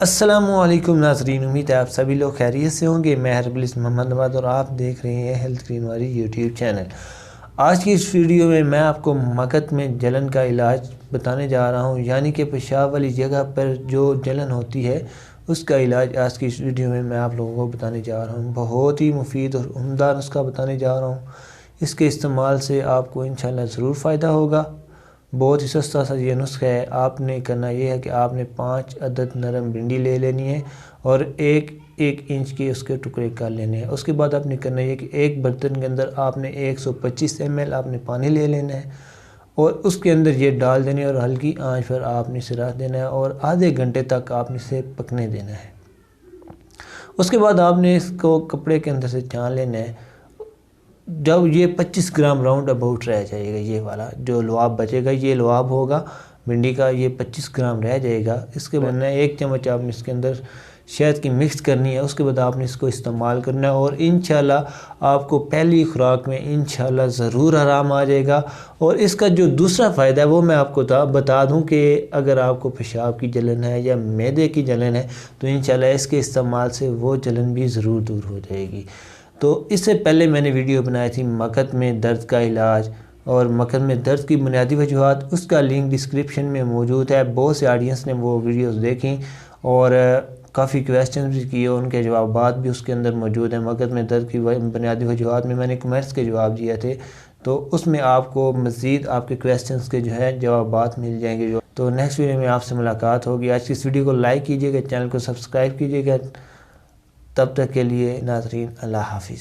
अस्सलामुअलैकुम नाज़रीन, उम्मीद है आप सभी लोग खैरियत से होंगे। मैं हर्बलिस्ट मोहम्मद नवाज़ और आप देख रहे हैं हेल्थ ग्रीन वाली यूट्यूब चैनल। आज की इस वीडियो में मैं आपको मकत में जलन का इलाज बताने जा रहा हूं, यानी कि पेशाब वाली जगह पर जो जलन होती है उसका इलाज आज की इस वीडियो में मैं आप लोगों को बताने जा रहा हूं। बहुत ही मुफीद और उम्दा नुस्खा बताने जा रहा हूं। इसके इस्तेमाल से आपको इंशाल्लाह ज़रूर फ़ायदा होगा। बहुत ही सस्ता सा ये नुस्खा है। आपने करना ये है कि आपने 5 अदद नरम भिंडी ले लेनी है और एक इंच के उसके टुकड़े कर लेने हैं। उसके बाद आपने करना ये कि एक बर्तन के अंदर आपने 125 ml आपने पानी ले लेना है और उसके अंदर ये डाल देने और हल्की आंच पर आपने इसे रख देना है और आधे घंटे तक आपने इसे पकने देना है। उसके बाद आपने इसको कपड़े के अंदर से छान लेना है। जब ये 25 ग्राम राउंड अबाउट रह जाएगा, ये वाला जो लुआब बचेगा ये लुआब होगा भिंडी का, ये 25 ग्राम रह जाएगा। इसके बाद 1 चम्मच आपने इसके अंदर शहद की मिक्स करनी है। उसके बाद आपने इसको इस्तेमाल करना है और इंशाल्लाह आपको पहली खुराक में इंशाल्लाह ज़रूर आराम आ जाएगा। और इसका जो दूसरा फ़ायदा है वो मैं आपको बता दूं कि अगर आपको पेशाब की जलन है या मैदे की जलन है तो इंशाल्लाह इसके इस्तेमाल से वो जलन भी ज़रूर दूर हो जाएगी। तो इससे पहले मैंने वीडियो बनाई थी मकत में दर्द का इलाज और मकत में दर्द की बुनियादी वजूहात, उसका लिंक डिस्क्रिप्शन में मौजूद है। बहुत से ऑडियंस ने वो वीडियोस देखी और काफ़ी क्वेश्चन भी किए, उनके जवाबात भी उसके अंदर मौजूद हैं। मकत में दर्द की बुनियादी वजूहात में मैंने कमेंट्स के जवाब दिए थे, तो उसमें आपको मज़ीद आपके क्वेश्चंस के जो है जवाबात मिल जाएंगे। तो नेक्स्ट वीडियो में आपसे मुलाकात होगी। आज की इस वीडियो को लाइक कीजिएगा, चैनल को सब्सक्राइब कीजिएगा। तब तक के लिए नाज़रीन, अल्लाह हाफिज़।